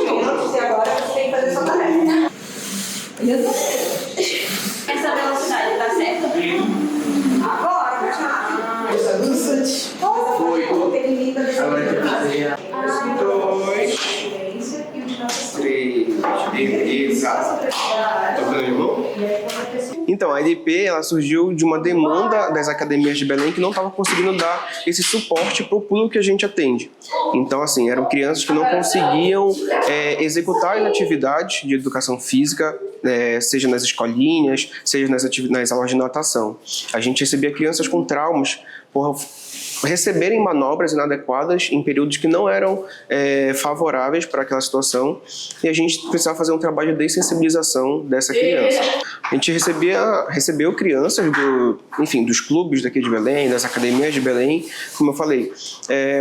minutos e agora você tem que fazer sua tarefa. Essa velocidade tá certa? Agora, mais rápido. Foi. Agora tem que fazer 2, 3, exato. Então, a EDP ela surgiu de uma demanda das academias de Belém que não estava conseguindo dar esse suporte para o público que a gente atende. Então, assim, eram crianças que não conseguiam executar as atividades de educação física, seja nas escolinhas, seja nas aulas de natação. A gente recebia crianças com traumas por receberem manobras inadequadas em períodos que não eram favoráveis para aquela situação, e a gente precisava fazer um trabalho de dessensibilização dessa criança. A gente recebeu crianças dos clubes daqui de Belém, das academias de Belém. Como eu falei,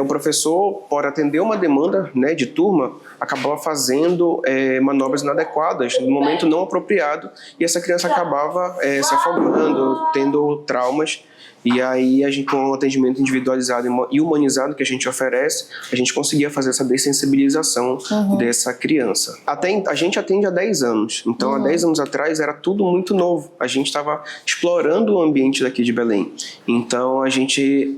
o professor, por atender uma demanda, né, de turma, acabava fazendo manobras inadequadas no momento não apropriado, e essa criança acabava se afogando, tendo traumas. E aí, com o atendimento individualizado e humanizado que a gente oferece, a gente conseguia fazer essa dessensibilização dessa criança. A gente atende há 10 anos, então há 10 anos atrás era tudo muito novo. A gente estava explorando o ambiente daqui de Belém. Então a gente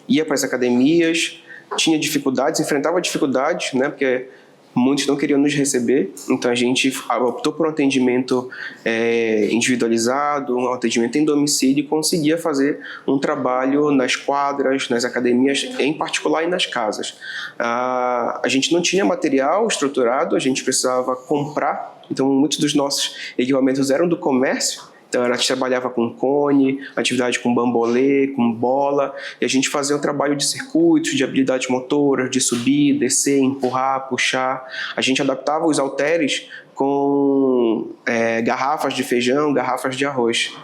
ia para as academias, tinha dificuldades, enfrentava dificuldades, né, porque muitos não queriam nos receber, então a gente optou por um atendimento individualizado, um atendimento em domicílio, e conseguia fazer um trabalho nas quadras, nas academias em particular e nas casas. A gente não tinha material estruturado, a gente precisava comprar, então muitos dos nossos equipamentos eram do comércio. Então, a gente trabalhava com cone, atividade com bambolê, com bola, e a gente fazia um trabalho de circuitos, de habilidades motoras, de subir, descer, empurrar, puxar. A gente adaptava os halteres com garrafas de feijão, garrafas de arroz,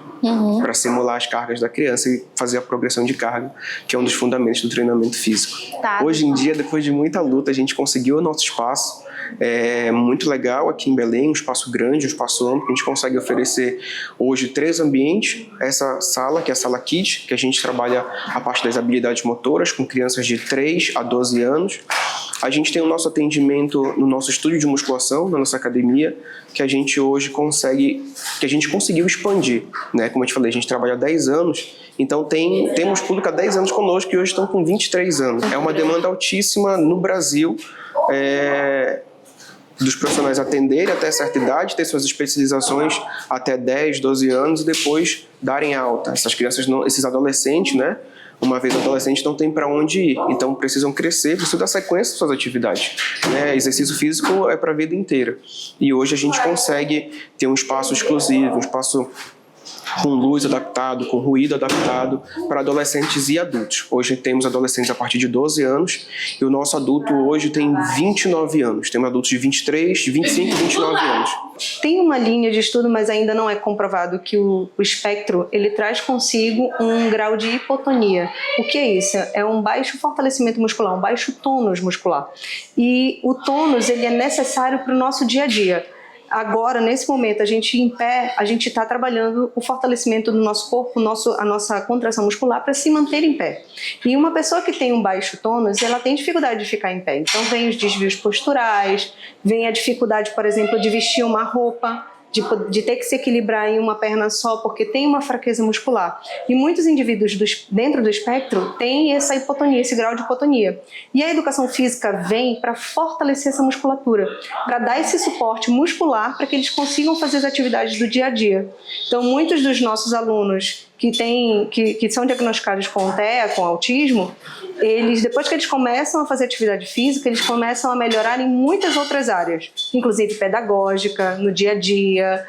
para simular as cargas da criança e fazer a progressão de carga, que é um dos fundamentos do treinamento físico. Tá. Hoje em dia, depois de muita luta, a gente conseguiu o nosso espaço. É muito legal aqui em Belém, um espaço grande, um espaço amplo. A gente consegue oferecer hoje 3 ambientes. Essa sala, que é a sala Kids, que a gente trabalha a parte das habilidades motoras com crianças de 3 a 12 anos. A gente tem o nosso atendimento no nosso estúdio de musculação, na nossa academia, que a gente hoje conseguiu expandir, né? Como eu te falei, a gente trabalha há 10 anos, então temos público há 10 anos conosco, que hoje estão com 23 anos. É uma demanda altíssima no Brasil, dos profissionais atenderem até certa idade, ter suas especializações até 10, 12 anos e depois darem alta. Essas crianças, esses adolescentes, né? Uma vez adolescente, não tem para onde ir, então precisam crescer, precisam dar sequência às suas atividades, né? Exercício físico é para a vida inteira. E hoje a gente consegue ter um espaço exclusivo, um espaço com luz adaptado, com ruído adaptado para adolescentes e adultos. Hoje temos adolescentes a partir de 12 anos e o nosso adulto hoje tem 29 anos. Temos adultos de 23, 25 e 29 anos. Tem uma linha de estudo, mas ainda não é comprovado, que o espectro ele traz consigo um grau de hipotonia. O que é isso? É um baixo fortalecimento muscular, um baixo tônus muscular. E o tônus ele é necessário para o nosso dia a dia. Agora, nesse momento, a gente em pé, a gente está trabalhando o fortalecimento do nosso corpo, a nossa contração muscular para se manter em pé. E uma pessoa que tem um baixo tônus, ela tem dificuldade de ficar em pé. Então, vem os desvios posturais, vem a dificuldade, por exemplo, de vestir uma roupa, de ter que se equilibrar em uma perna só, porque tem uma fraqueza muscular. E muitos indivíduos dentro do espectro têm essa hipotonia, esse grau de hipotonia. E a educação física vem para fortalecer essa musculatura, para dar esse suporte muscular para que eles consigam fazer as atividades do dia a dia. Então, muitos dos nossos alunos que são diagnosticados com TEA, com autismo, depois que eles começam a fazer atividade física, eles começam a melhorar em muitas outras áreas, inclusive pedagógica, no dia a dia,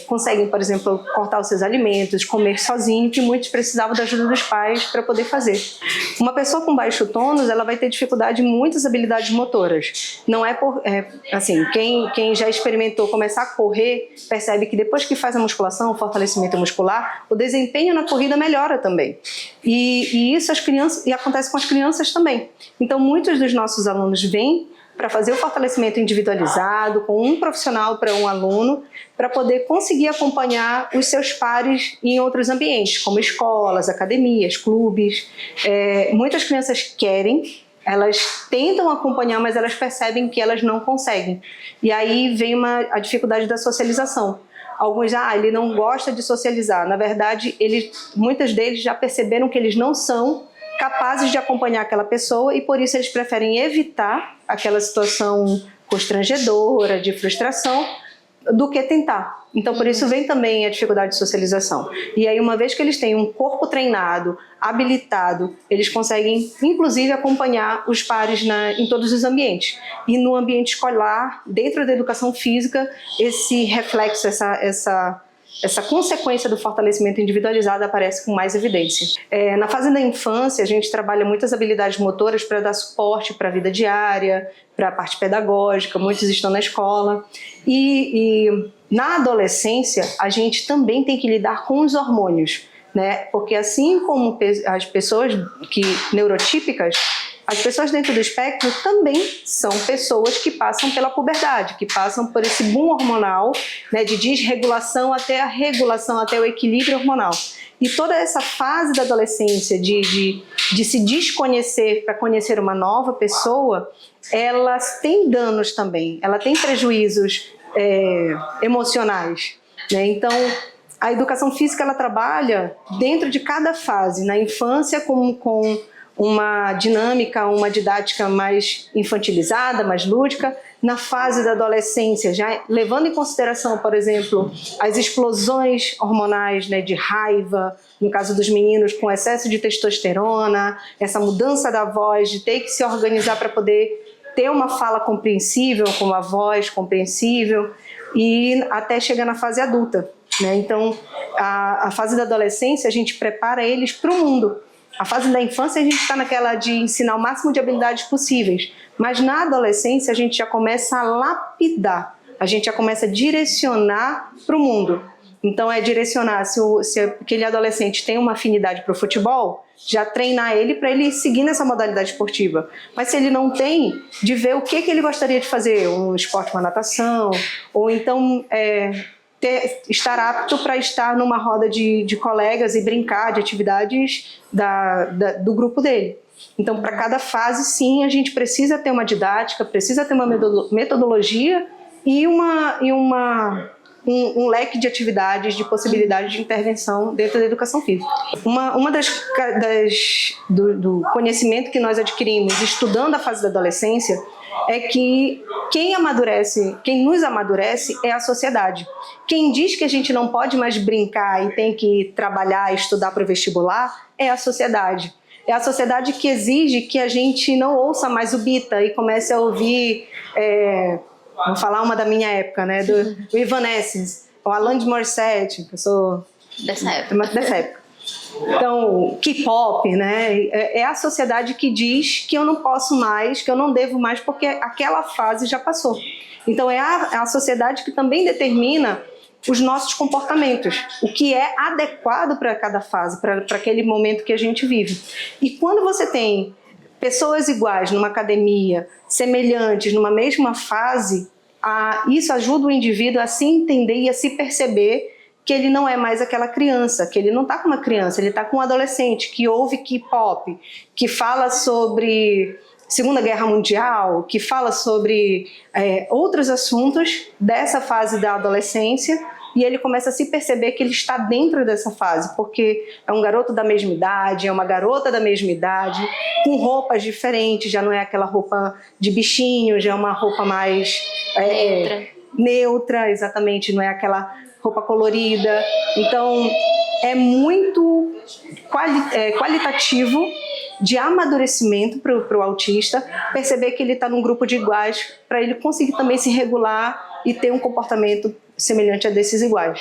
conseguem, por exemplo, cortar os seus alimentos, comer sozinho, que muitos precisavam da ajuda dos pais para poder fazer. Uma pessoa com baixo tônus, ela vai ter dificuldade em muitas habilidades motoras. Não é assim, quem já experimentou começar a correr, percebe que depois que faz a musculação, o fortalecimento muscular, o desempenho na corrida melhora também. E isso acontece com as crianças também. Então, muitos dos nossos alunos vêm para fazer o fortalecimento individualizado, com um profissional para um aluno, para poder conseguir acompanhar os seus pares em outros ambientes, como escolas, academias, clubes. Muitas crianças querem, Elas tentam acompanhar, mas elas percebem que elas não conseguem. E aí vem a dificuldade da socialização. Alguns, ele não gosta de socializar. Na verdade, muitos deles já perceberam que eles não são capazes de acompanhar aquela pessoa e por isso eles preferem evitar aquela situação constrangedora, de frustração, do que tentar. Então, por isso vem também a dificuldade de socialização. E aí, uma vez que eles têm um corpo treinado, habilitado, eles conseguem, inclusive, acompanhar os pares em todos os ambientes. E no ambiente escolar, dentro da educação física, esse reflexo, essa consequência do fortalecimento individualizado aparece com mais evidência. Na fase da infância, a gente trabalha muitas habilidades motoras para dar suporte para a vida diária, para a parte pedagógica, muitos estão na escola. E na adolescência, a gente também tem que lidar com os hormônios, né? Porque assim como as pessoas neurotípicas, as pessoas dentro do espectro também são pessoas que passam pela puberdade, que passam por esse boom hormonal, né, de desregulação até a regulação, até o equilíbrio hormonal. E toda essa fase da adolescência de se desconhecer para conhecer uma nova pessoa, elas têm danos também, ela tem prejuízos emocionais, né? Então, a educação física ela trabalha dentro de cada fase, na infância com uma dinâmica, uma didática mais infantilizada, mais lúdica, na fase da adolescência, já levando em consideração, por exemplo, as explosões hormonais, né, de raiva, no caso dos meninos com excesso de testosterona, essa mudança da voz, de ter que se organizar para poder ter uma fala compreensível, com uma voz compreensível, e até chegar na fase adulta, né? Então, a fase da adolescência, a gente prepara eles para o mundo. A fase da infância, a gente está naquela de ensinar o máximo de habilidades possíveis, mas na adolescência, a gente já começa a lapidar, a gente já começa a direcionar para o mundo. Então, direcionar, se aquele adolescente tem uma afinidade para o futebol, já treinar ele para ele seguir nessa modalidade esportiva. Mas se ele não tem, de ver o que ele gostaria de fazer, um esporte, uma natação, ou então estar apto para estar numa roda de colegas e brincar de atividades do grupo dele. Então, para cada fase, sim, a gente precisa ter uma didática, precisa ter uma metodologia e um leque de atividades, de possibilidades de intervenção dentro da educação física. Uma do conhecimento que nós adquirimos estudando a fase da adolescência é que quem nos amadurece é a sociedade. Quem diz que a gente não pode mais brincar e tem que trabalhar e estudar para o vestibular é a sociedade. É a sociedade que exige que a gente não ouça mais o Bita e comece a ouvir... Vou falar uma da minha época, né? Do Evanescence, o Alanis Morissette, que eu sou dessa época. Então, K-pop, né? É a sociedade que diz que eu não posso mais, que eu não devo mais, porque aquela fase já passou. Então, é a sociedade que também determina os nossos comportamentos, o que é adequado para cada fase, para aquele momento que a gente vive. E quando você tem pessoas iguais numa academia, semelhantes, numa mesma fase, isso ajuda o indivíduo a se entender e a se perceber que ele não é mais aquela criança, que ele não está com uma criança, ele está com um adolescente que ouve K-pop, que fala sobre Segunda Guerra Mundial, que fala sobre outros assuntos dessa fase da adolescência, e ele começa a se perceber que ele está dentro dessa fase, porque é um garoto da mesma idade, é uma garota da mesma idade, com roupas diferentes, já não é aquela roupa de bichinho, já é uma roupa mais neutra, exatamente, não é aquela roupa colorida. Então, é muito qualitativo de amadurecimento para o autista, perceber que ele está num grupo de iguais, para ele conseguir também se regular e ter um comportamento semelhante a desses iguais.